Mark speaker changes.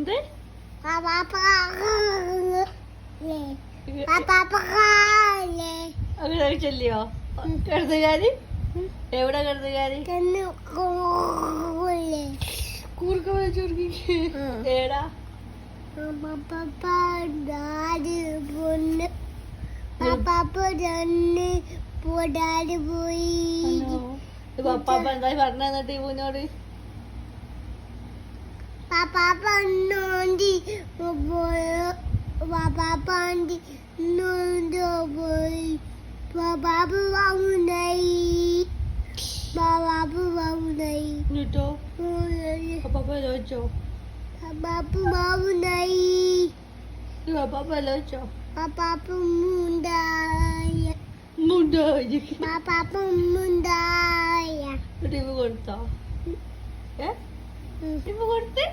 Speaker 1: എന്ത് അങ്ങനെ ചെല്ലിയോ കരുതുകാരി? എവിടെ കരുതുകാരി? കൂർക്ക വെച്ചോർക്കി ഏടാ? പപ്പാപ്പ എന്തായി പറഞ്ഞ ടീമുനോട്? എന്നിട്ടോ പപ്പാപ്പ ചോദിച്ചോ? പപ്പാപ്പ ചോദിച്ചോ? ടീം കൊടുത്തോ? ടീം കൊടുത്തേ?